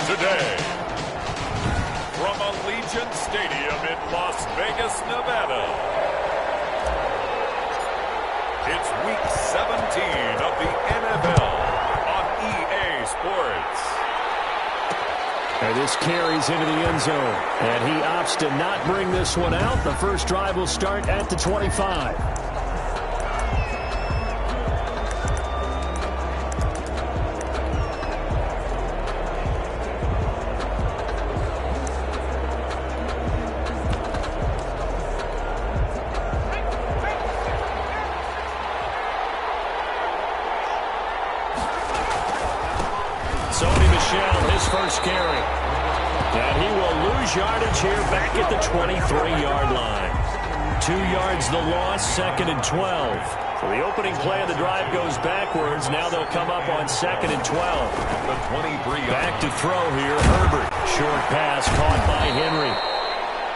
Today, from Allegiant Stadium in Las Vegas, Nevada, it's Week 17 of the NFL on EA Sports. And this carries into the end zone, and he opts to not bring this one out. The first drive will start at the 25. First carry. And he will lose yardage here back at the 23-yard line. 2 yards the loss, 2nd and 12. So the opening play of the drive goes backwards. Now they'll come up on 2nd and 12. The 23. Back to throw here. Herbert. Short pass caught by Henry.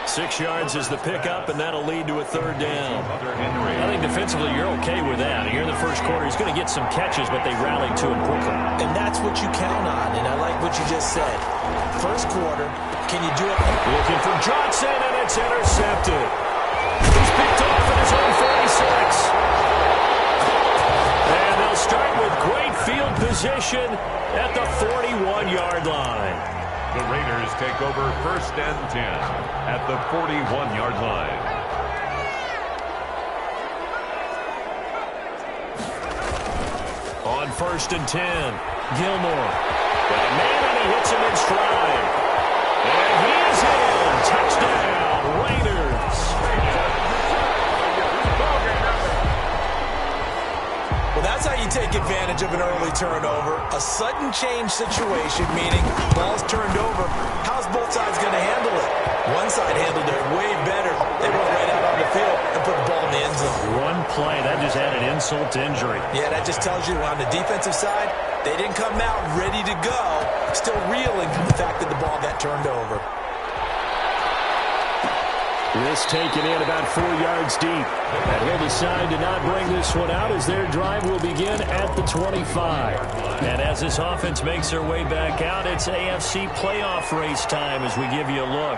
6 yards is the pickup, and that'll lead to a 3rd down. I think defensively you're okay with that. Here in the first quarter, he's going to get some catches, but they rallied to him quickly. And that's what you count on, and I like what you just said. First quarter, can you do it? Looking for Johnson, and it's intercepted. He's picked off at his own 46. And they'll start with great field position at the 41-yard line. The Raiders take over 1st and 10 at the 41-yard line. On 1st and 10, Gilmore. Got a man, and he hits him in stride. And he is in. Touchdown, Raiders. Well, that's how you take advantage of an early turnover. A sudden change situation, meaning ball's turned over. How's both sides going to handle it? One side handled it way better. They went right out on the field and put the ball in the end zone. One play, that just added insult to injury. Yeah, that just tells you on the defensive side, they didn't come out ready to go, still reeling from the fact that the ball got turned over. This taken in about 4 yards deep. And he'll decide to not bring this one out as their drive will begin at the 25. And as this offense makes their way back out, it's AFC playoff race time as we give you a look.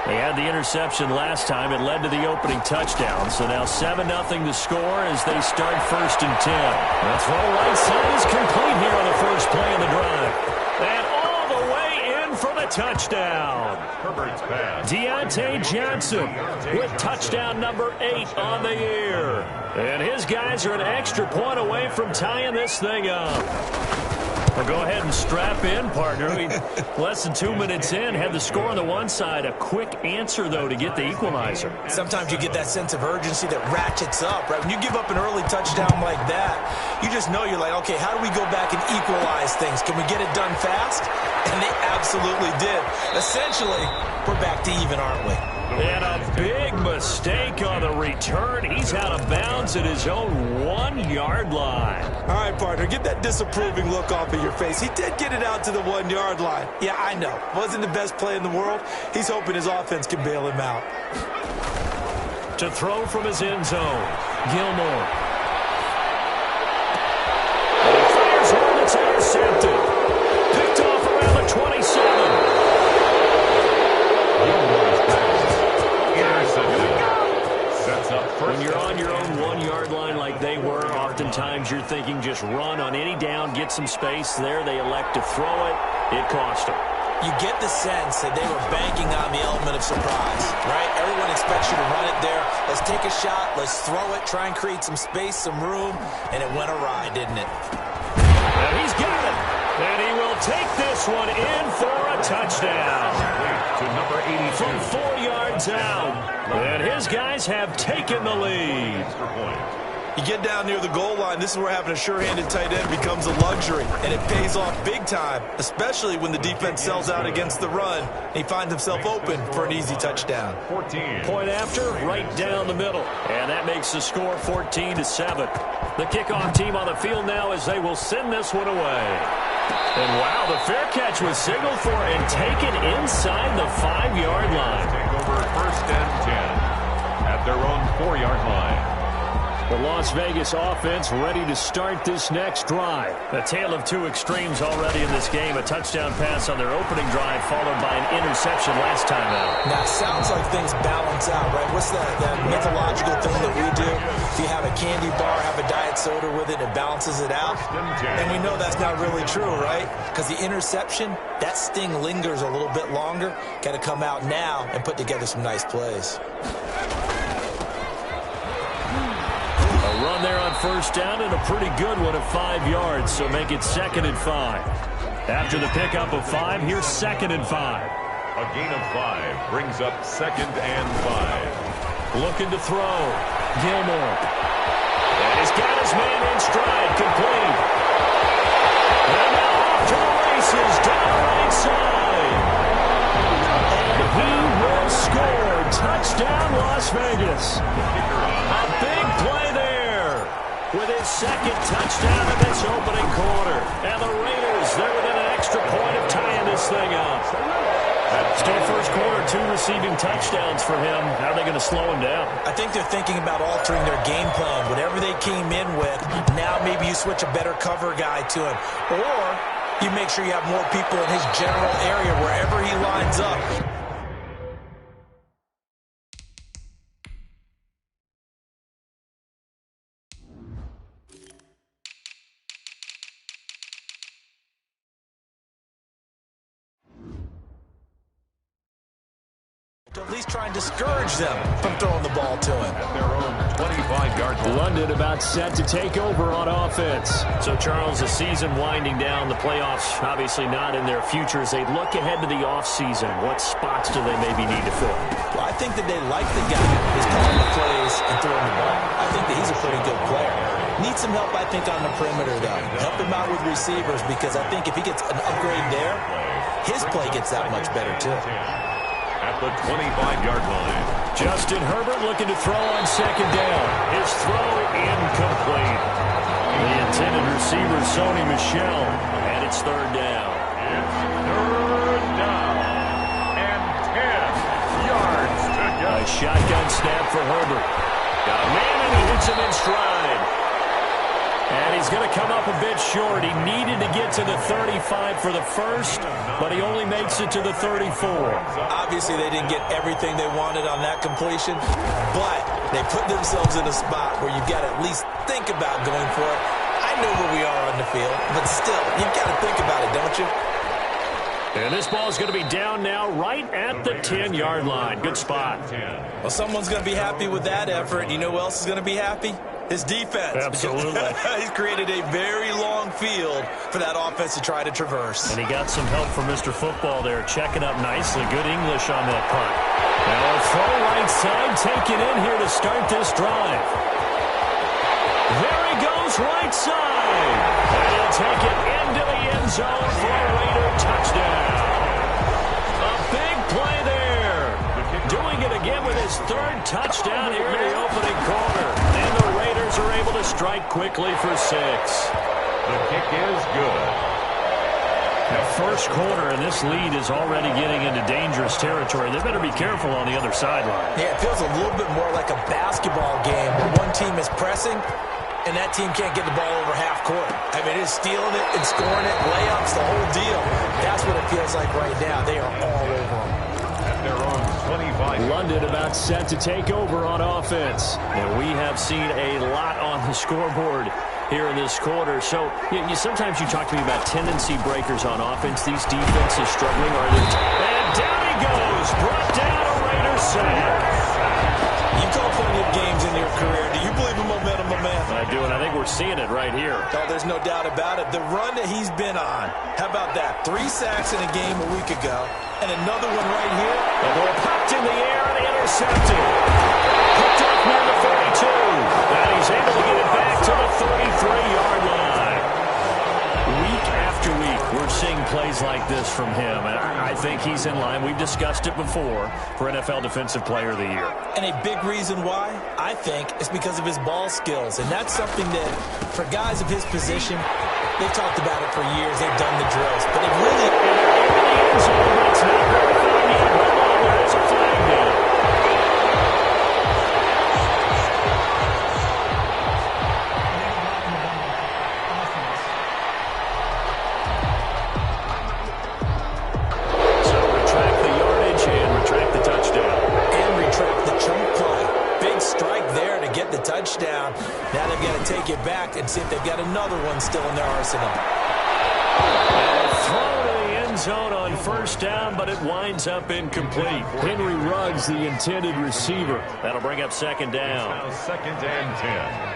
They had the interception last time. It led to the opening touchdown. So now 7-0 to score as they start 1st and 10. The throw right side is complete here on the first play of the drive. And all the way in for the touchdown. Herbert's pass. Deontay Johnson with touchdown number 8 on the year. And his guys are an extra point away from tying this thing up. Well, go ahead and strap in, partner. Less than 2 minutes in, had the score on the one side. A quick answer, though, to get the equalizer. Sometimes you get that sense of urgency that ratchets up, right? When you give up an early touchdown like that, you just know you're like, okay, how do we go back and equalize things? Can we get it done fast? And they absolutely did. Essentially, we're back to even, aren't we? And a big mistake on the return. He's out of bounds at his own 1-yard line. All right, partner, get that disapproving look off of your face. He did get it out to the 1-yard line. Yeah, I know. Wasn't the best play in the world. He's hoping his offense can bail him out. To throw from his end zone, Gilmore. And he fires one that's intercepted. Picked off around the 27. When you're on your own 1-yard line like they were, oftentimes you're thinking just run on any down, get some space. There they elect to throw it. It cost them. You get the sense that they were banking on the element of surprise, right? Everyone expects you to run it there. Let's take a shot. Let's throw it. Try and create some space, some room. And it went awry, didn't it? And he's got it. And he will take this one in for a touchdown. To number 82. From 4 yards out. And his guys have taken the lead. You get down near the goal line, this is where having a sure-handed tight end becomes a luxury. And it pays off big time, especially when the defense sells out against the run. And he finds himself open for an easy touchdown. 14. Point after, right down the middle. And that makes the score 14-7. The kickoff team on the field now as they will send this one away. And wow, the fair catch was signaled for and taken inside the 5-yard line. Take over 1st and 10 at their own 4-yard line. The Las Vegas offense ready to start this next drive. A tale of two extremes already in this game. A touchdown pass on their opening drive followed by an interception last time out. Now, it sounds like things balance out, right? What's that mythological thing that we do? If you have a candy bar, have a diet soda with it, it balances it out. And we know that's not really true, right? Because the interception, that sting lingers a little bit longer. Got to come out now and put together some nice plays. Run there on first down and a pretty good one of 5 yards, so make it 2nd and 5. After the pickup of 5, here's 2nd and 5. A gain of 5 brings up 2nd and 5. Looking to throw. Gilmore. And he's got his man in stride, complete. And now off to the races, down the right side. And he will score. Touchdown, Las Vegas. A big play there with his 2nd touchdown in this opening quarter. And the Raiders, they're within an extra point of tying this thing up. Still first quarter, 2 receiving touchdowns for him. How are they going to slow him down? I think they're thinking about altering their game plan. Whatever they came in with, now maybe you switch a better cover guy to him. Or you make sure you have more people in his general area wherever he lines up. To at least try and discourage them from throwing the ball to him. At their own 25-yard line. London about set to take over on offense. So, Charles, the season winding down, the playoffs obviously not in their future. As they look ahead to the offseason, what spots do they maybe need to fill? Well, I think that they like the guy who's calling the plays and throwing the ball. I think that he's a pretty good player. Needs some help, I think, on the perimeter, though. Help him out with receivers, because I think if he gets an upgrade there, his play gets that much better, too. At the 25-yard line. Justin Herbert looking to throw on 2nd down. His throw incomplete. The intended receiver, Sony Michel, and it's 3rd down. It's 3rd down and 10 yards to go. A shotgun snap for Herbert. Got a man and he hits him in stride. And he's going to come up a bit short. He needed to get to the 35 for the first, but he only makes it to the 34. Obviously, they didn't get everything they wanted on that completion, but they put themselves in a spot where you've got to at least think about going for it. I know where we are on the field, but still, you've got to think about it, don't you? And this ball is going to be down now right at the 10-yard line. Good spot. Well, someone's going to be happy with that effort. You know who else is going to be happy? His defense. Absolutely. He's created a very long field for that offense to try to traverse. And he got some help from Mr. Football there, checking up nicely. Good English on that punt. Now a throw right side, taken in here to start this drive. There he goes right side. And he'll take it into the end zone for a Raider touchdown. A big play there. Doing it again with his 3rd touchdown here in the opening quarter. And the Raiders are able to strike quickly for 6. The kick is good. Now, first quarter, and this lead is already getting into dangerous territory. They better be careful on the other sideline. Yeah, it feels a little bit more like a basketball game where one team is pressing and that team can't get the ball over half court. I mean, it's stealing it and scoring it, layups, the whole deal. That's what it feels like right now. They are all over them. At their own 25. London about set to take over on offense. And we have seen a lot on the scoreboard here in this quarter. So sometimes you talk to me about tendency breakers on offense. These defenses struggling. And down he goes. Brought down a Raiders sack. You've called plenty of games in your career. Do you believe in momentum, my man? I do, and I think we're seeing it right here. Oh, there's no doubt about it. The run that he's been on. How about that? 3 sacks in a game a week ago. And another one right here. The ball popped in the air and intercepted. Picked up near the 42. And he's able to get it back to the 33-yard line. Week after week, we're seeing plays like this from him. And I think he's in line. We've discussed it before for NFL Defensive Player of the Year. And a big reason why, I think, is because of his ball skills. And that's something that, for guys of his position, they've talked about it for years. They've done the drills. But it really... It's not verifying yet. Hold on, there is a flag down. and see if they've got another one still in their arsenal. Throw to the end zone on first down, but it winds up incomplete. Henry Ruggs, the intended receiver. That'll bring up second down. Now 2nd and 10.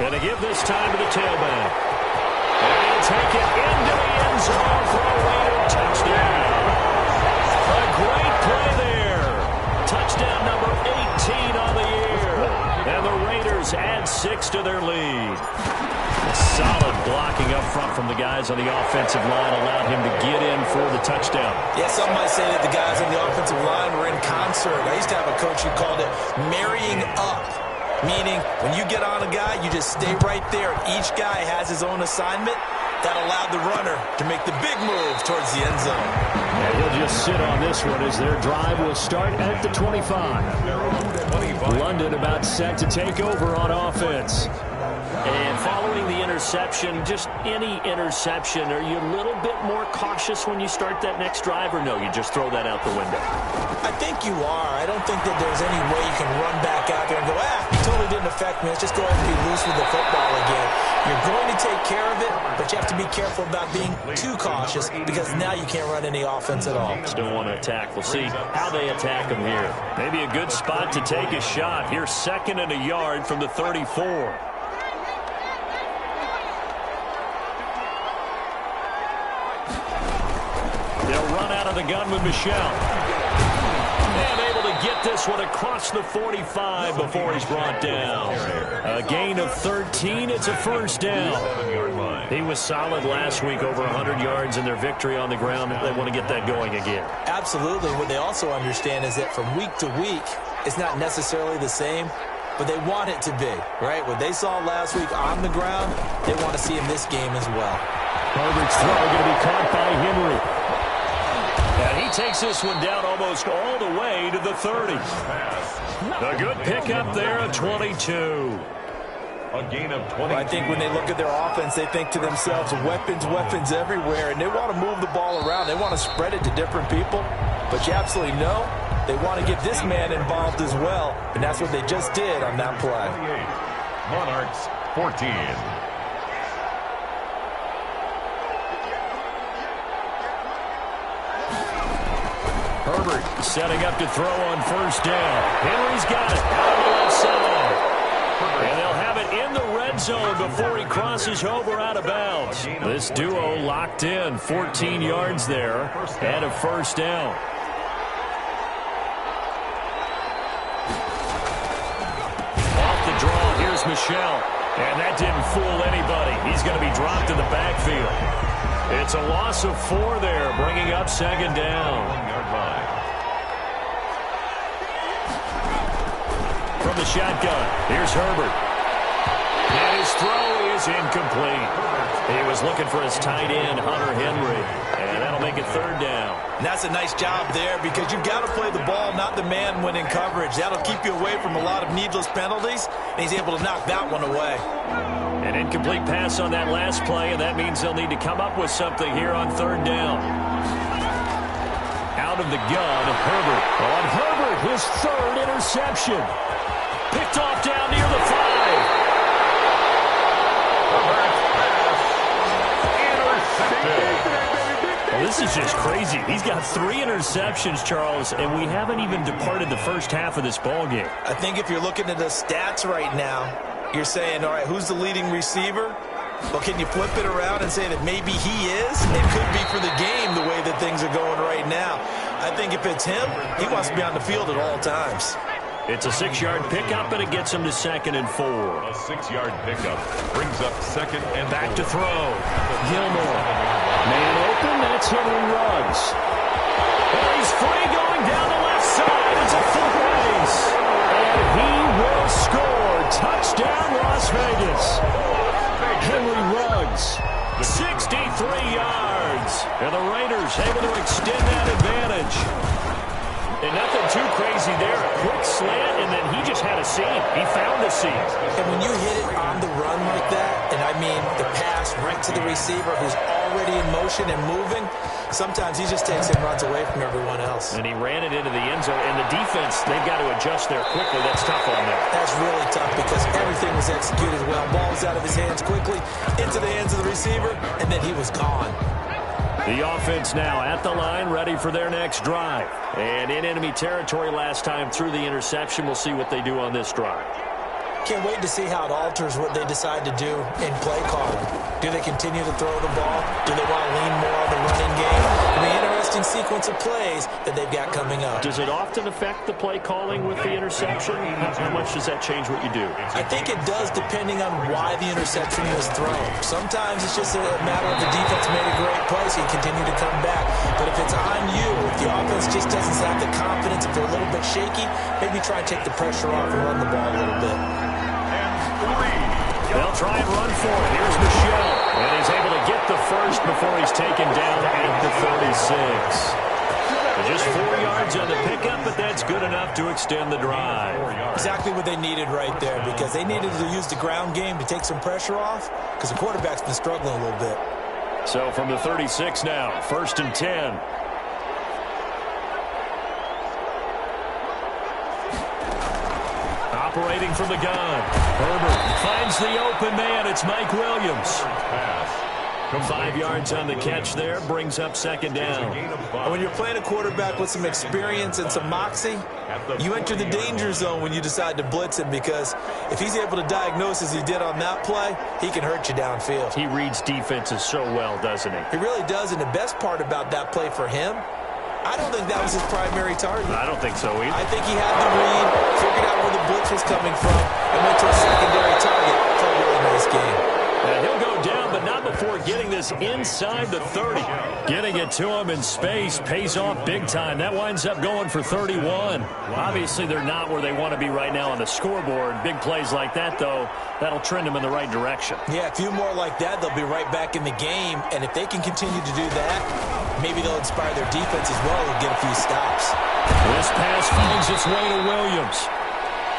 Going to give this time to the tailback. And he'll take it into the end zone for a Raider touchdown. A great play there. Touchdown number 18 on the year. And the Raiders add 6 to their lead. Solid blocking up front from the guys on the offensive line allowed him to get in for the touchdown. Yeah, some might say that the guys on the offensive line were in concert. I used to have a coach who called it marrying up. Meaning, when you get on a guy, you just stay right there. Each guy has his own assignment. That allowed the runner to make the big move towards the end zone. And he'll just sit on this one as their drive will start at the 25. London about set to take over on offense. And following the interception, just any interception, are you a little bit more cautious when you start that next drive, or no, you just throw that out the window? I think you are. I don't think that there's any way you can run back out there and go, totally didn't affect me. Let's just go ahead and be loose with the football again. You're going to take care of it, but you have to be careful about being too cautious because now you can't run any offense at all. Still want to attack. We'll see how they attack him here. Maybe a good spot to take a shot. Here's 2nd and a yard from the 34. They'll run out of the gun with Michel. And able to get this one across the 45 before he's brought down. A gain of 13. It's a first down. He was solid last week, over 100 yards in their victory on the ground. They want to get that going again. Absolutely. What they also understand is that from week to week, it's not necessarily the same, but they want it to be, right? What they saw last week on the ground, they want to see in this game as well. Herbert's throw going to be caught by Henry. And he takes this one down almost all the way to the 30. A good pickup there at 22. A gain of 20. I think when they look at their offense, they think to themselves, weapons, weapons everywhere, and they want to move the ball around. They want to spread it to different people, but you absolutely know they want to get this man involved as well, and that's what they just did on that play. Monarchs 14. Herbert setting up to throw on first down. Henry's got it out on the left side. And they'll have it in the red zone before he crosses over out of bounds. This duo locked in, 14 yards there, and a first down. Off the draw, here's Michel. And that didn't fool anybody. He's going to be dropped in the backfield. It's a loss of 4 there, bringing up second down. From the shotgun, here's Herbert. And his throw is incomplete. He was looking for his tight end, Hunter Henry. And that'll make it third down. And that's a nice job there because you've got to play the ball, not the man when in coverage. That'll keep you away from a lot of needless penalties, and he's able to knock that one away. An incomplete pass on that last play, and that means they'll need to come up with something here on third down. Out of the gun, Herbert. On Herbert, his third interception. Picked off down near the 5. Well, this is just crazy. He's got 3 interceptions, Charles, and we haven't even departed the first half of this ballgame. I think if you're looking at the stats right now, you're saying, all right, who's the leading receiver? Well, can you flip it around and say that maybe he is? It could be for the game the way that things are going right now. I think if it's him, he wants to be on the field at all times. It's a 6-yard pickup, and it gets him to 2nd and 4. A 6-yard pickup brings up 2nd and back to throw. Gilmore. Man open, that's Henry Ruggs. And he's free going down the left side. It's a full base. And he will score. Touchdown, Las Vegas. Henry Ruggs, 63 yards. And the Raiders able to extend that advantage. And nothing too crazy there. A quick slant, and then he just had a seam. He found a seam. And when you hit it on the run like that, and I mean the pass right to the receiver who's already in motion and moving. Sometimes he just takes and runs away from everyone else. And he ran it into the end zone. And the defense, they've got to adjust there quickly. That's tough on them. That's really tough because everything was executed well. Ball was out of his hands quickly, into the hands of the receiver, and then he was gone. The offense now at the line, ready for their next drive. And in enemy territory last time through the interception. We'll see what they do on this drive. Can't wait to see how it alters what they decide to do in play calling. Do they continue to throw the ball? Do they want to lean more on the running game? An interesting sequence of plays that they've got coming up. Does it often affect the play calling with the interception? How much does that change what you do? I think it does depending on why the interception was thrown. Sometimes it's just a matter of the defense made a great play, so you continue to come back. But if it's on you, if the offense just doesn't have the confidence, if they're a little bit shaky, maybe try and take the pressure off and run the ball a little bit. They'll try and run for it. Here's Michelle. And he's able to get the first before he's taken down at the 36. Just 4 yards on the pickup, but that's good enough to extend the drive. Exactly what they needed right there, because they needed to use the ground game to take some pressure off, because the quarterback's been struggling a little bit. So from the 36 now, 1st and 10. Operating from the gun. Herbert finds the open man. It's Mike Williams. 5 yards on the catch there. Brings up 2nd down. When you're playing a quarterback with some experience and some moxie, you enter the danger zone when you decide to blitz him, because if he's able to diagnose as he did on that play, he can hurt you downfield. He reads defenses so well, doesn't he? He really does, and the best part about that play for him, I don't think that was his primary target. I don't think so either. I think he had the read, figured out where the blitz was coming from, and went to a secondary target for a really nice game. And he'll go down, but not before getting this inside the 30. Getting it to him in space pays off big time. That winds up going for 31. Obviously, they're not where they want to be right now on the scoreboard. Big plays like that, though, that'll trend them in the right direction. Yeah, a few more like that, they'll be right back in the game. And if they can continue to do that, maybe they'll inspire their defense as well and get a few stops. This pass finds its way to Williams.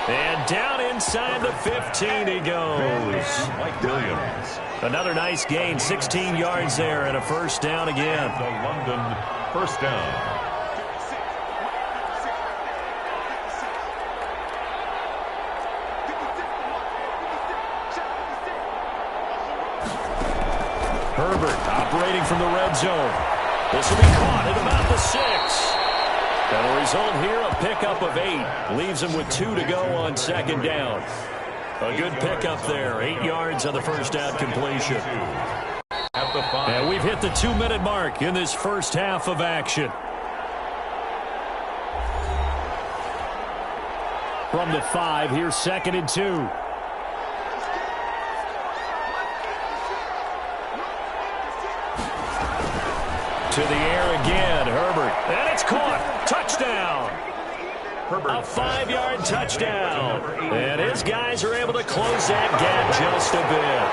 And down inside the 15 he goes. Mike Williams. Another nice gain, 16 yards there, and a 1st down again. The London 1st down. Herbert operating from the red zone. This will be caught at about the 6. And the result here, a pickup of 8. Leaves him with 2 to go on 2nd down. A good pickup there. 8 yards on the 1st down completion. And we've hit the 2-minute mark in this first half of action. From the 5, here's 2nd and 2. To the air again, Herbert. And it's caught. Touchdown. Herbert. A 5-yard touchdown. And his guys are able to close that gap just a bit.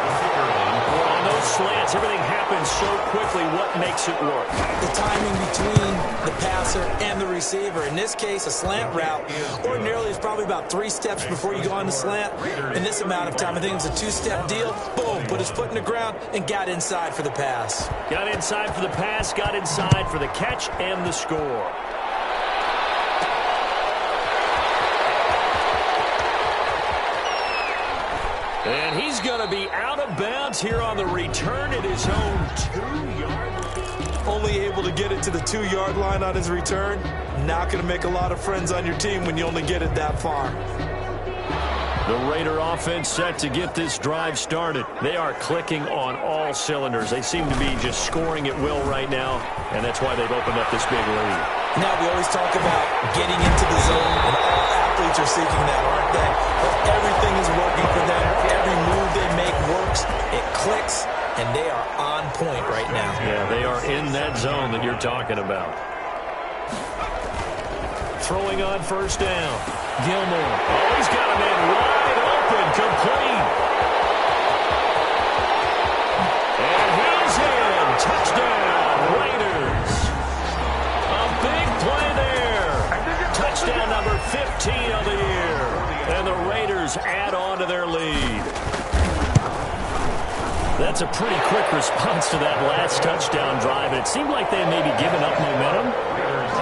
On those slants, everything happens so quickly. What makes it work? The timing between the passer and the receiver. In this case, a slant route ordinarily is probably about 3 steps before you go on the slant. In this amount of time, I think it was a 2-step deal. Boom, put his foot in the ground and got inside for the pass. Got inside for the pass, got inside for the catch and the score. And he's going to be out of bounds here on the return at his own 2-yard line. Only able to get it to the 2-yard line on his return. Not going to make a lot of friends on your team when you only get it that far. The Raider offense set to get this drive started. They are clicking on all cylinders. They seem to be just scoring at will right now, and that's why they've opened up this big lead. Now, we always talk about getting into the zone, and all athletes are seeking that, aren't they? But everything is working for them. Every move they make works. It clicks, and they are on point right now. Yeah, they are in that zone that you're talking about. Throwing on 1st down. Gilmore. Oh, he's got a man wide open, complete. And he's in. Touchdown, Raiders. A big play there. Touchdown number 15 of the year. And the Raiders add on to their lead. That's a pretty quick response to that last touchdown drive. It seemed like they may be giving up momentum.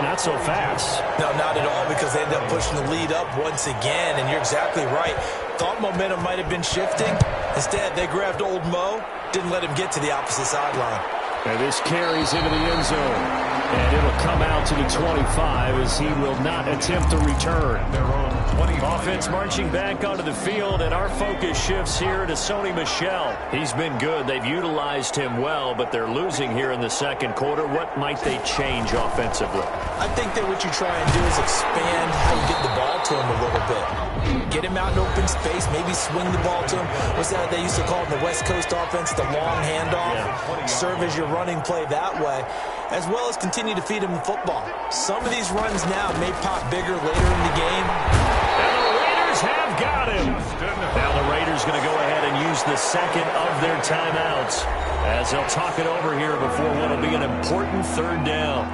Not so fast. No, not at all, because they ended up pushing the lead up once again, and you're exactly right. Thought momentum might have been shifting. Instead, they grabbed old Mo, didn't let him get to the opposite sideline. And this carries into the end zone. And it'll come out to the 25 as he will not attempt to return. Offense marching back onto the field, and our focus shifts here to Sony Michel. He's been good. They've utilized him well, but they're losing here in the second quarter. What might they change offensively? I think that what you try and do is expand how you get the ball to him a little bit. Get him out in open space, maybe swing the ball to him. What's that they used to call in the West Coast offense, the long handoff? Yeah. Serve as your running play that way, as well as continue to feed him the football. Some of these runs now may pop bigger later in the game. And the Raiders have got him. Now the Raiders going to go ahead and use the second of their timeouts as they'll talk it over here before what will be an important third down.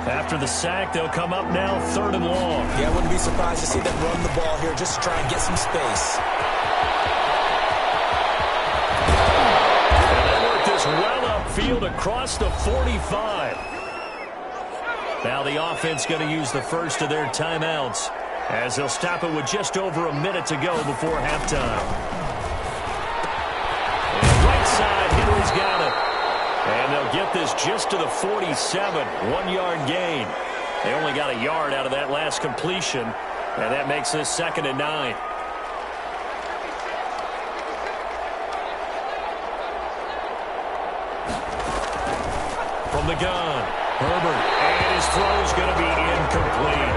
After the sack, they'll come up now 3rd and long. Yeah, I wouldn't be surprised to see them run the ball here just to try and get some space. And they work this well upfield across the 45. Now the offense going to use the first of their timeouts as they'll stop it with just over a minute to go before halftime. And right side, Henry's got it. And they'll get this just to the 47, 1-yard gain. They only got a yard out of that last completion, and that makes this 2nd and 9. From the gun, Herbert, and his throw's going to be incomplete.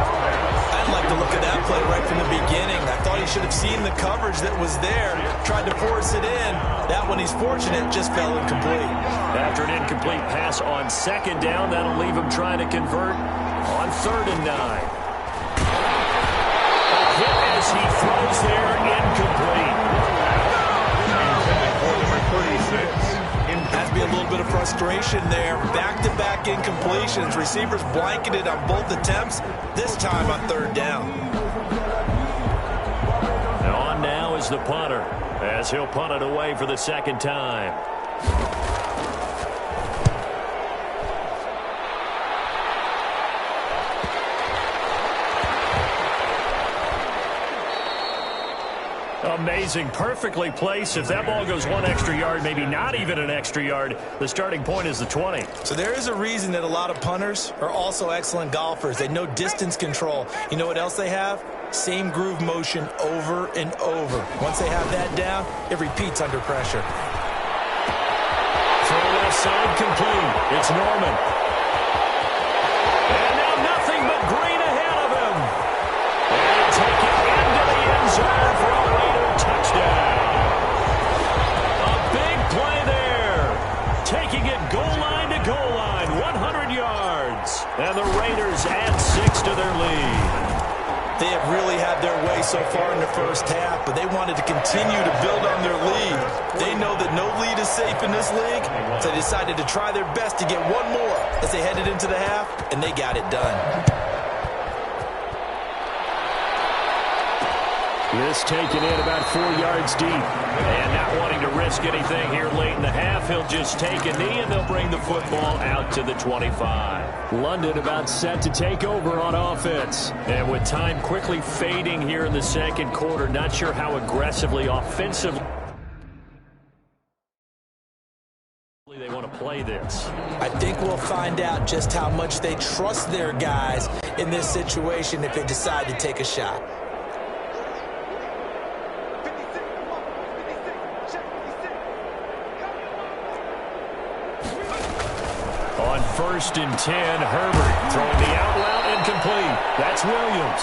I didn't like the look of that play right from the beginning. I thought he should have seen the coverage that was there, tried to force it in. That one, he's fortunate, just fell incomplete. After an incomplete pass on 2nd down, that'll leave him trying to convert on 3rd and 9. A hit as he throws there, incomplete. Intended for number 36. Has to be a little bit of frustration there. Back-to-back incompletions. Receivers blanketed on both attempts, this time on 3rd down. And on now is the punter, as he'll punt it away for the 2nd time. Amazing, perfectly placed. If that ball goes 1 extra yard, maybe not even an extra yard, the starting point is the 20. So there is a reason that a lot of punters are also excellent golfers. They know distance control. You know what else they have? Same groove motion over and over. Once they have that down, it repeats under pressure. Throw left side complete. It's Norman. And now nothing but green ahead of him. And take it into the end zone for a Raider touchdown. A big play there. Taking it goal line to goal line, 100 yards. And the Raiders add 6 to their lead. They have really had their way so far in the first half, but they wanted to continue to build on their lead. They know that no lead is safe in this league, so they decided to try their best to get one more as they headed into the half, and they got it done. This taken in about 4 yards deep. And not wanting to risk anything here late in the half, he'll just take a knee and they'll bring the football out to the 25. London about set to take over on offense. And with time quickly fading here in the second quarter, not sure how aggressively offensively they want to play this. I think we'll find out just how much they trust their guys in this situation if they decide to take a shot. On 1st and 10, Herbert throwing the out route incomplete. That's Williams.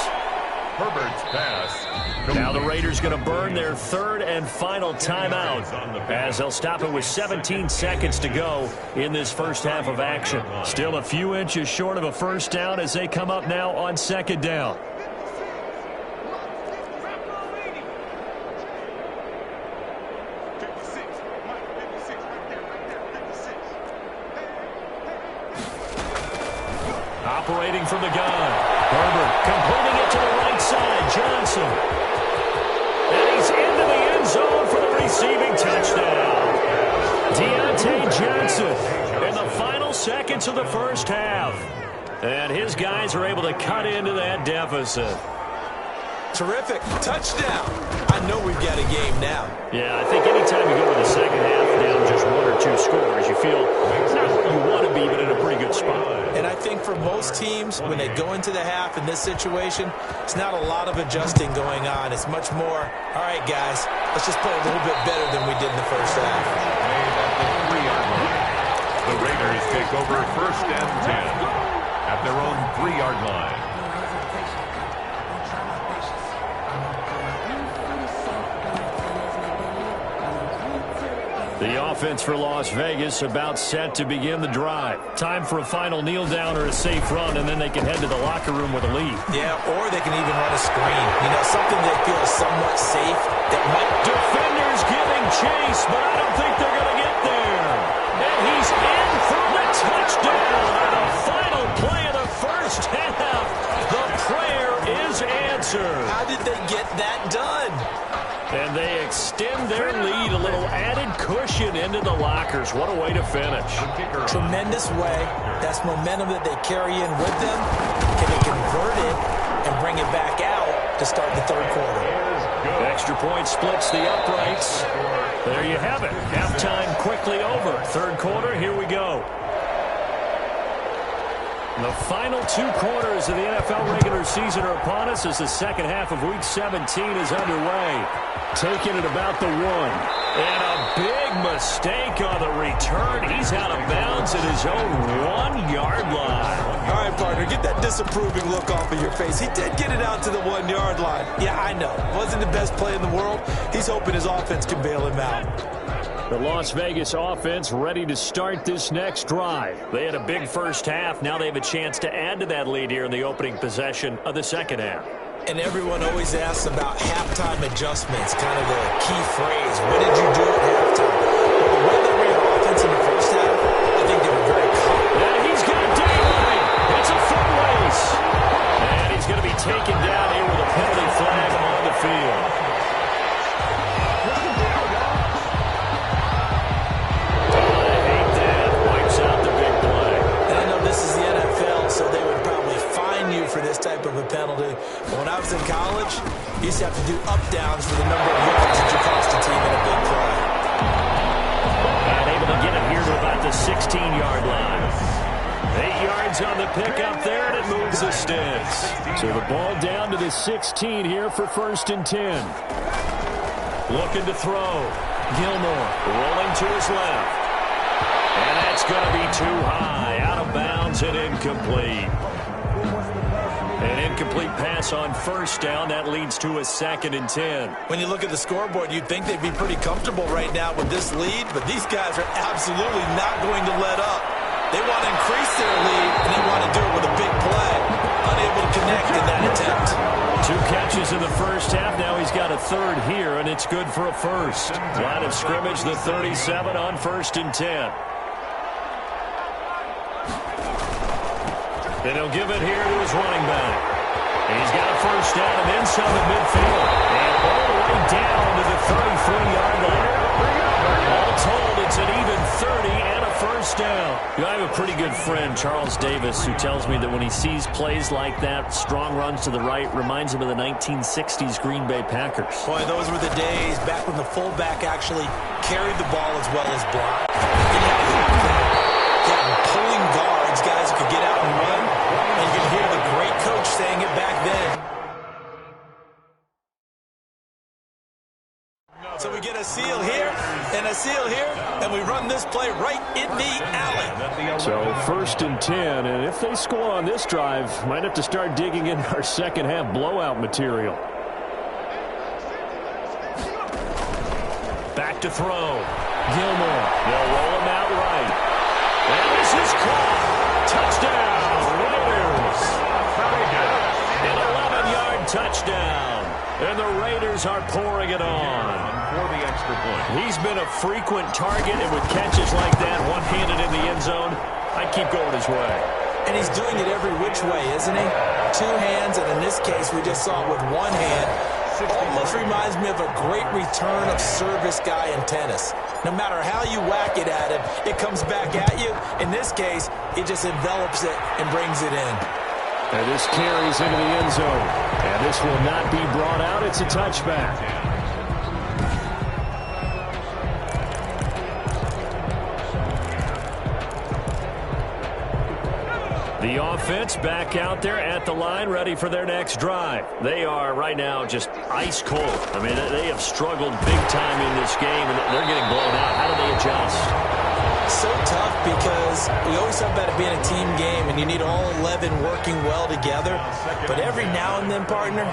Herbert's pass. Now the Raiders going to burn their 3rd and final timeout as they'll stop it with 17 seconds to go in this first half of action. Still a few inches short of a first down as they come up now on 2nd down. Operating from the gun. Herbert completing it to the right side. Johnson. And he's into the end zone for the receiving touchdown. Johnson in the final seconds of the first half. And his guys are able to cut into that deficit. Terrific. Touchdown. I know we've got a game now. Yeah, I think anytime you go to the second half down just 1 or 2 scores, you feel not where you want to be, but in a pretty good spot. And I think for most teams, when they go into the half in this situation, it's not a lot of adjusting going on. It's much more, all right, guys, let's just play a little bit better than we did in the first half. The Raiders take over 1st and 10 at their own 3-yard line. The offense for Las Vegas about set to begin the drive. Time for a final kneel down or a safe run, and then they can head to the locker room with a lead. Yeah, or they can even run a screen. You know, something they feel is somewhat safe. That might... Defenders giving chase, but I don't think they're going to get there. And he's in for the touchdown. And the final play of the first half. The prayer is answered. How did they get that done? And they extend their lead, a little added cushion into the lockers. What a way to finish. Tremendous way. That's momentum that they carry in with them. Can they convert it and bring it back out to start the third quarter? Extra point splits the uprights. There you have it. Halftime quickly over. Third quarter, here we go. The final 2 quarters of the NFL regular season are upon us as the second half of Week 17 is underway. Taking it about the 1. And a big mistake on the return. He's out of bounds at his own 1-yard line. All right, partner, get that disapproving look off of your face. He did get it out to the 1-yard line. Yeah, I know. Wasn't the best play in the world. He's hoping his offense can bail him out. The Las Vegas offense ready to start this next drive. They had a big first half. Now they have a chance to add to that lead here in the opening possession of the second half. And everyone always asks about halftime adjustments, kind of the key phrase. What did you do at halftime? Well, the way they ran offense in the first half, I think they were very confident. And he's got daylight. It's a foot race. And he's going to be taken down here with a penalty flag on the field. So they would probably fine you for this type of a penalty. But when I was in college, you used to have to do up-downs for the number of yards that you cost a team in a big play. And able to get it here to about the 16-yard line. 8 yards on the pickup there, and it moves the sticks. So the ball down to the 16 here for 1st and 10. Looking to throw. Gilmore rolling to his left. And that's going to be too high. Out of bounds and incomplete. An incomplete pass on 1st down. That leads to a 2nd and 10. When you look at the scoreboard, you'd think they'd be pretty comfortable right now with this lead, but these guys are absolutely not going to let up. They want to increase their lead, and they want to do it with a big play. Unable to connect in that attempt. 2 catches in the first half. Now he's got a 3rd here, and it's good for a 1st. Line of scrimmage, the 37 on 1st and 10. Then he'll give it here to his running back. And he's got a 1st down and then some at midfield. And all the way down to the 33-yard line. All told, it's an even 30 and a 1st down. You know, I have a pretty good friend, Charles Davis, who tells me that when he sees plays like that, strong runs to the right, reminds him of the 1960s Green Bay Packers. Boy, those were the days back when the fullback actually carried the ball as well as blocked. Pulling guards, guys who could get out and run. And you can hear the great coach saying it back then. So we get a seal here and a seal here, and we run this play right in the alley. So 1st and 10, and if they score on this drive, might have to start digging in our second half blowout material. Back to throw. Gilmore. They'll roll him out right. And this is caught. Touchdown, Raiders. An 11-yard touchdown. And the Raiders are pouring it on. For the extra point. He's been a frequent target, and with catches like that, one-handed in the end zone, I'd keep going his way. And he's doing it every which way, isn't he? 2 hands, and in this case, we just saw it with 1 hand. Almost reminds me of a great return of service guy in tennis. No matter how you whack it at him, it comes back at you. In this case, he just envelops it and brings it in. And this carries into the end zone. And this will not be brought out. It's a touchback. The offense back out there at the line, ready for their next drive. They are right now just ice cold. I mean, they have struggled big time in this game, and they're getting blown out. How do they adjust? So tough because we always talk about it being a team game, and you need all 11 working well together. But every now and then, partner,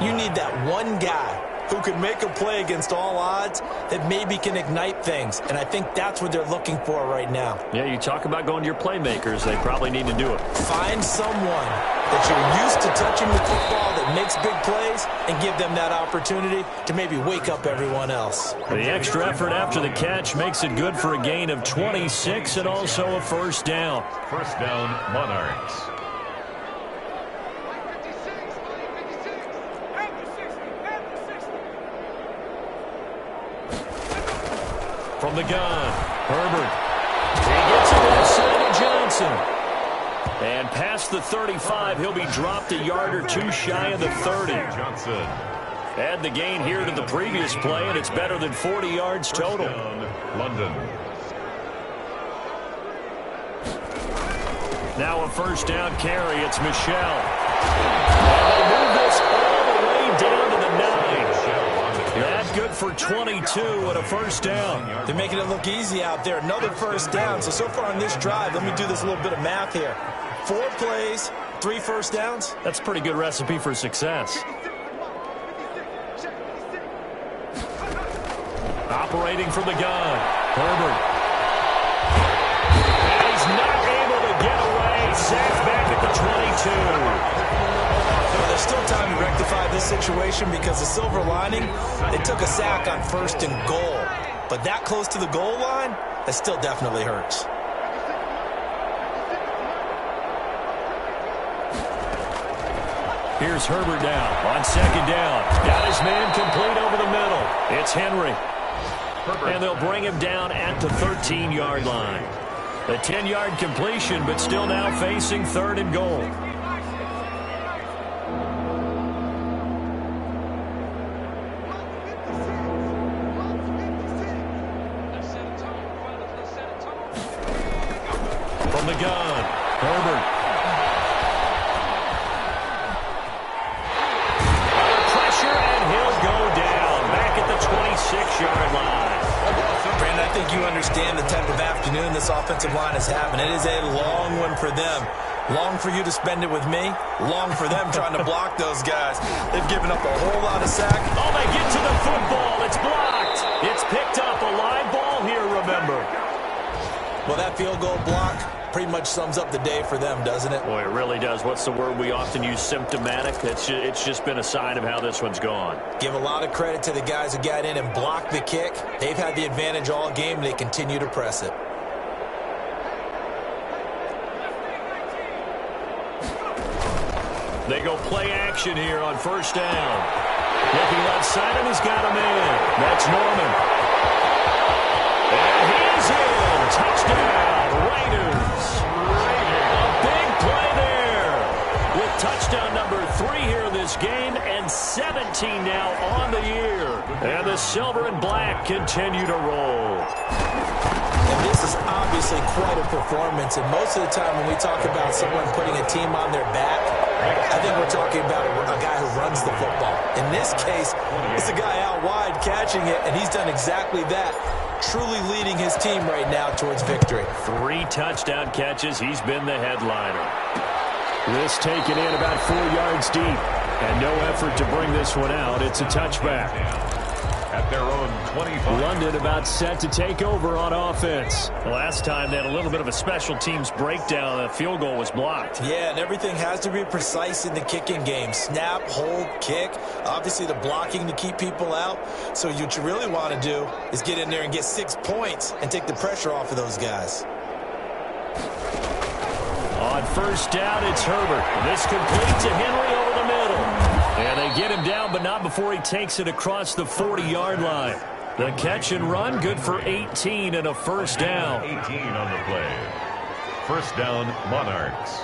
you need that one guy who can make a play against all odds that maybe can ignite things. And I think that's what they're looking for right now. Yeah, you talk about going to your playmakers. They probably need to do it. Find someone that you're used to touching the football that makes big plays and give them that opportunity to maybe wake up everyone else. The extra effort after the catch makes it good for a gain of 26 and also a first down. First down, Monarchs. From the gun, Herbert. He gets it inside to Johnson. And past the 35, he'll be dropped a yard or two shy of the 30. Johnson. Add the gain here to the previous play, and it's better than 40 yards total. First down, London. Now a first down carry. It's Michelle. And they move this all the way down to the 9. That good for 22 and a first down. They're making it look easy out there. Another first down. So far on this drive, let me do this little bit of math here. 4 plays, 3 first downs. That's a pretty good recipe for success. Operating from the gun, Herbert. And he's not able to get away. Sacked back at the 22. There's still time to rectify this situation because the silver lining, they took a sack on 1st and goal. But that close to the goal line, that still definitely hurts. Here's Herbert now on 2nd down. Got his man complete over the middle. It's Henry. And they'll bring him down at the 13-yard line. A 10-yard completion, but still now facing 3rd and goal. From the gun, Herbert. Under pressure, and he'll go down. Back at the 26-yard line. Brandon, I think you understand the type of afternoon this offensive line is having. It is a long one for them. Long for you to spend it with me. Long for them trying to block those guys. They've given up a whole lot of sack. Oh, they get to the football. It's blocked. It's picked up. A live ball here, remember. Well, that field goal block pretty much sums up the day for them, doesn't it? Boy, it really does. What's the word we often use? Symptomatic. It's just been a sign of how this one's gone. Give a lot of credit to the guys who got in and blocked the kick. They've had the advantage all game, and they continue to press it. They go play action here on 1st down. Looking left side, and he's got a man. That's Norman. And he's in. Touchdown, Raiders. A big play there. With touchdown number 3 here in this game, and 17 now on the year. And the silver and black continue to roll. And this is obviously quite a performance. And most of the time when we talk about someone putting a team on their back, I think we're talking about a guy who runs the football. In this case, it's a guy out wide catching it, and he's done exactly that, truly leading his team right now towards victory. 3 touchdown catches. He's been the headliner. This taken in about 4 yards deep, and no effort to bring this one out. It's a touchback. At their own 25. London about set to take over on offense. The last time they had a little bit of a special teams breakdown. The field goal was blocked. Yeah, and everything has to be precise in the kicking game. Snap, hold, kick. Obviously the blocking to keep people out. So what you really want to do is get in there and get 6 points and take the pressure off of those guys. On 1st down, it's Herbert. This complete to Henry over the middle. And they get him down, but not before he takes it across the 40-yard line. The catch and run, good for 18 and a first down. 18 on the play. First down, Monarchs.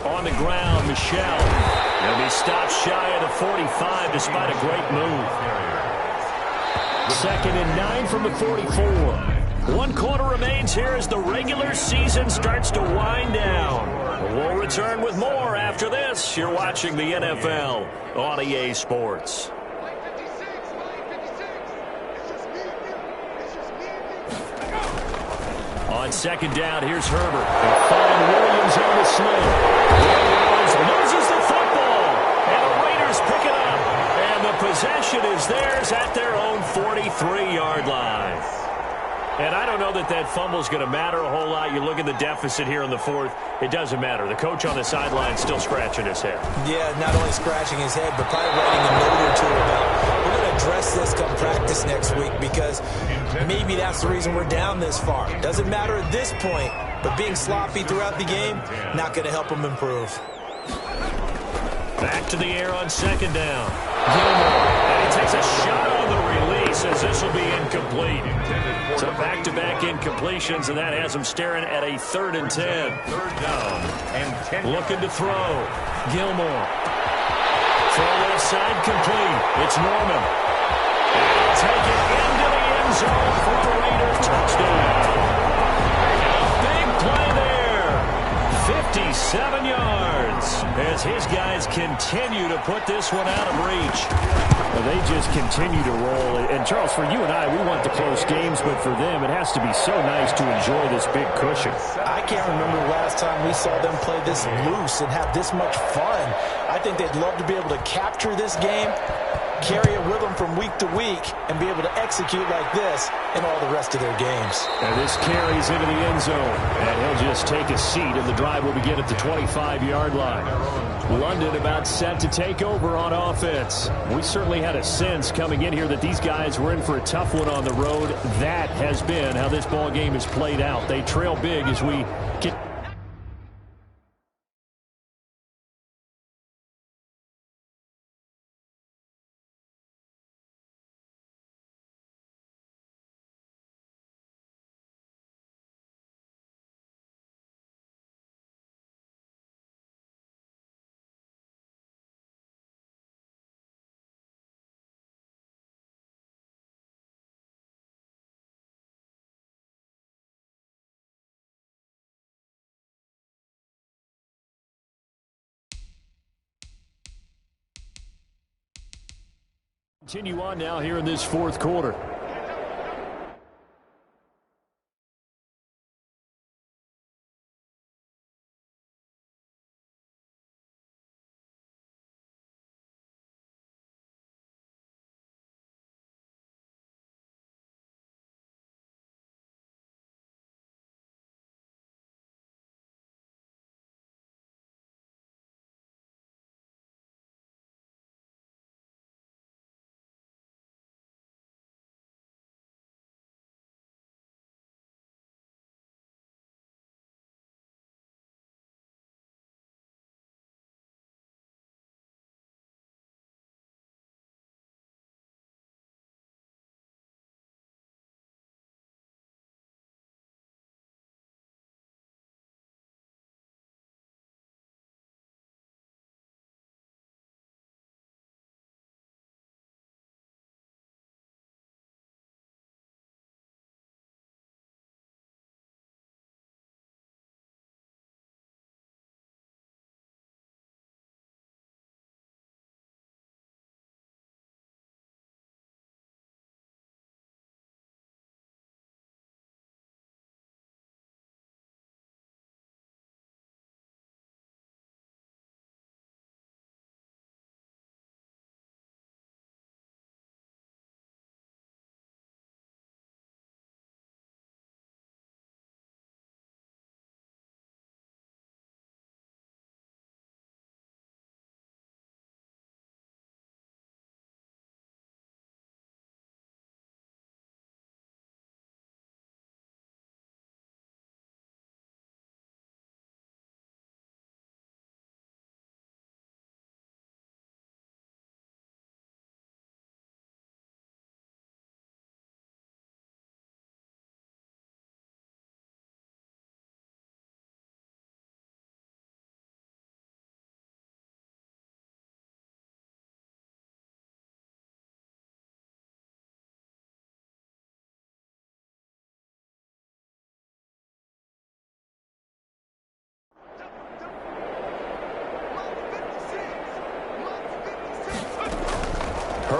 On the ground, Michelle. He'll be stopped shy of the 45 despite a great move. 2nd and 9 from the 44. 1 quarter remains here as the regular season starts to wind down. We'll return with more after this. You're watching the NFL on EA Sports. On 2nd down, here's Herbert. They find Williams on the sling. Williams loses the football. And the Raiders pick it up. And the possession is theirs at their own 43-yard line. And I don't know that that fumble is going to matter a whole lot. You look at the deficit here in the 4th. It doesn't matter. The coach on the sideline still scratching his head. Yeah, not only scratching his head, but probably writing a note or two about, we're going to address this come practice next week because maybe that's the reason we're down this far. Doesn't matter at this point, but being sloppy throughout the game, not going to help him improve. Back to the air on 2nd down. Gilmore, and he takes a shot on the release as this will be incomplete. So back-to-back incompletions, and that has him staring at a 3rd and 10. 3rd down and 10. Looking to throw. Gilmore. Throw left side complete. It's Norman. And he'll take it into the end zone for a Raider touchdown. Big play there. 57 yards as his guys continue to put this one out of reach. Well, they just continue to roll. And, Charles, for you and I, we want the close games, but for them, it has to be so nice to enjoy this big cushion. I can't remember the last time we saw them play this loose and have this much fun. I think they'd love to be able to capture this game, carry it with them from week to week, and be able to execute like this in all the rest of their games. And this carries into the end zone, and he'll just take a seat, and the drive will begin at the 25-yard line. London about set to take over on offense. We certainly had a sense coming in here that these guys were in for a tough one on the road. That has been how this ball game is played out. They trail big as we get continue on now here in this 4th quarter.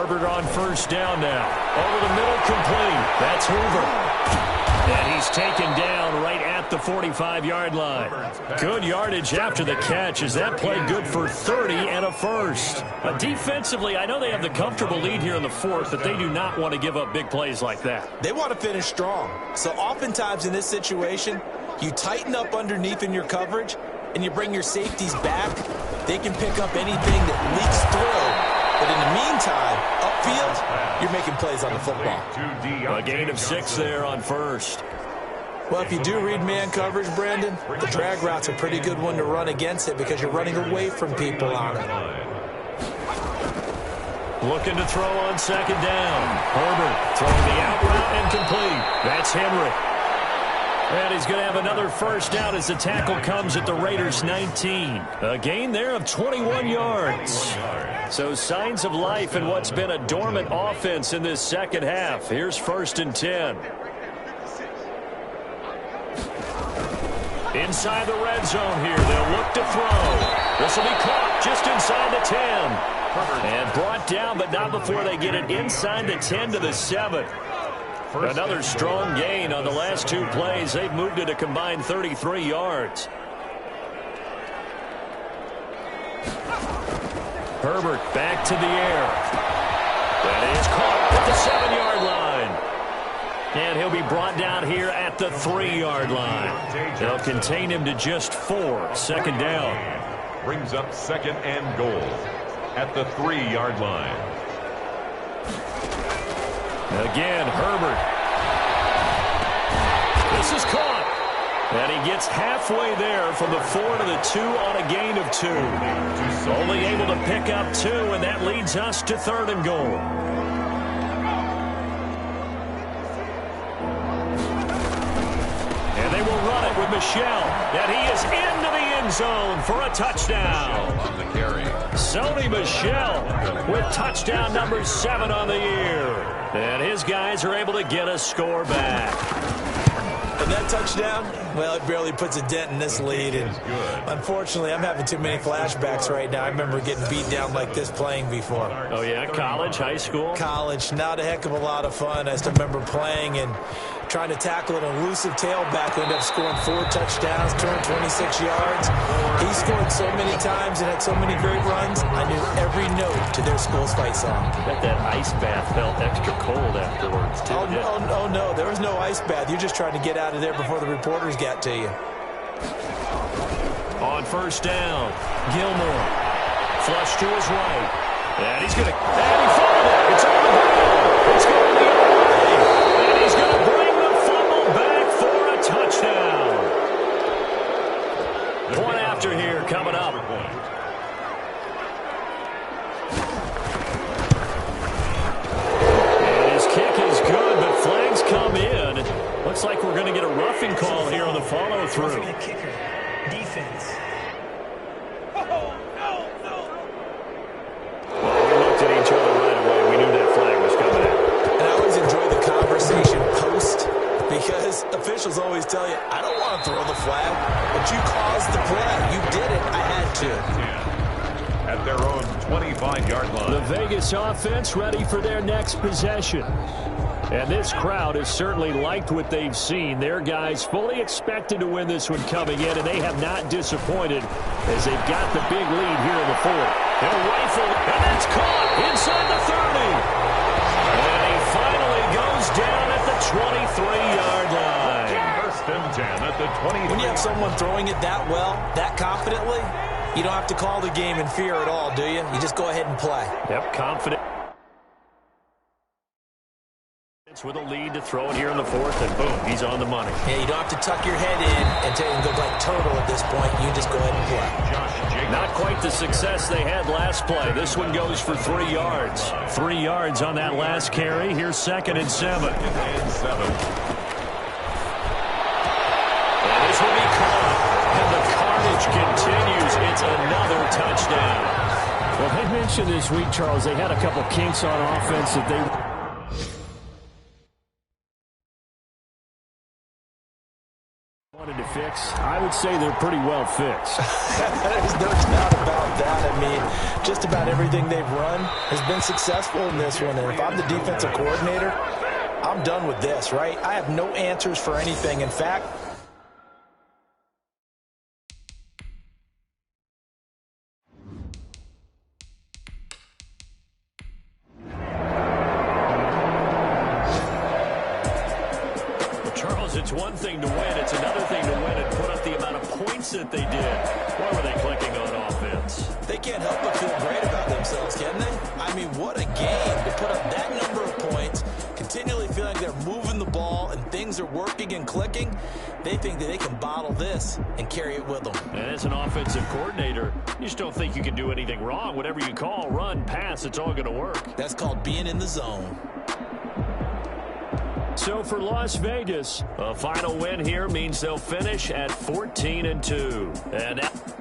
Herbert on first down now. Over the middle, complete. That's Hoover. And he's taken down right at the 45-yard line. Good yardage after the catch as that played good for 30 and a first. Defensively, I know they have the comfortable lead here in the fourth, but they do not want to give up big plays like that. They want to finish strong. So oftentimes in this situation, you tighten up underneath in your coverage, and you bring your safeties back. They can pick up anything that leaks through. But in the meantime, upfield, you're making plays on the football. A gain of 6 there on first. Well, if you do read man coverage, Brandon, the drag route's a pretty good one to run against it because you're running away from people on it. Looking to throw on second down. Herbert throwing the out route and complete. That's Henry. And he's going to have another first down as the tackle comes at the Raiders' 19. A gain there of 21 yards. So signs of life in what's been a dormant offense in this second half. Here's 1st and 10. Inside the red zone here. They'll look to throw. This will be caught just inside the 10. And brought down, but not before they get it inside the 10 to the 7. Another strong gain on the last 2 plays. They've moved it a combined 33 yards. Herbert back to the air. That is caught at the 7-yard line. And he'll be brought down here at the 3-yard line. They'll contain him to just 4. Second down. Brings up 2nd and goal at the 3-yard line. Again, Herbert. This is caught. And he gets halfway there from the 4 to the 2 on a gain of 2. Only able to pick up 2, and that leads us to 3rd and goal. And they will run it with Michel. And he is into the end zone for a touchdown. On the carry. Sony Michel with touchdown number 7 on the year. And his guys are able to get a score back. And that touchdown, well, it barely puts a dent in this lead. And unfortunately, I'm having too many flashbacks right now. I remember getting beat down like this playing before. Oh, yeah? College, high school? College. Not a heck of a lot of fun. I just remember playing and trying to tackle an elusive tailback who ended up scoring 4 touchdowns, 226 yards. He scored so many times and had so many great runs, I knew every note to their school's fight song. I bet that ice bath felt extra cold afterwards, too. Oh, no. There was no ice bath. You're just trying to get out of there before the reporters got to you. On first down, Gilmore. Flush to his right. And he's going to... And he fouled it. It's on the ground. It's going the other way. And he's going to bring the fumble back for a touchdown. Point after here coming up. And his kick is good, but flags come in. Looks like we're going to get a roughing call here on the follow-through. Kicker, defense. Well, we looked at each other right away. We knew that flag was coming out. And I always enjoy the conversation post because officials always tell you, I don't want to throw the flag, but you caused the play. You did it. I had to. At their own 25-yard line. The Vegas offense ready for their next possession. And this crowd has certainly liked what they've seen. Their guys fully expected to win this one coming in, and they have not disappointed as they've got the big lead here in the fourth. They'll rifle, and that's caught inside the 30. And he finally goes down at the 23-yard line. 1st and 10 at the 23. When you have someone throwing it that well, that confidently, you don't have to call the game in fear at all, do you? You just go ahead and play. Yep, confident. With a lead to throw it here in the fourth, and boom, he's on the money. Yeah, you don't have to tuck your head in and go like turtle at this point. You just go ahead and play. Not quite the success they had last play. This one goes for 3 yards. 3 yards on that last carry. Here's 2nd and 7. And this will be caught. And the carnage continues. It's another touchdown. Well, they mentioned this week, Charles, they had a couple kinks on offense that they... Wanted to fix, I would say they're pretty well fixed. There's no doubt about that. I mean, just about everything they've run has been successful in this one. And if I'm the defensive coordinator, I'm done with this, right? I have no answers for anything. In fact, Charles, it's one thing to win. It's another thing to win and put up the amount of points that they did. Why were they clicking on offense? they can't help but feel great about themselves, can they? I mean, what a game to put up that number of points, continually feeling like they're moving the ball and things are working and clicking. They think that they can bottle this and carry it with them. And as an offensive coordinator, you just don't think you can do anything wrong. Whatever you call, run, pass, it's all going to work. That's called being in the zone. So for Las Vegas, a final win here means they'll finish at 14-2. And that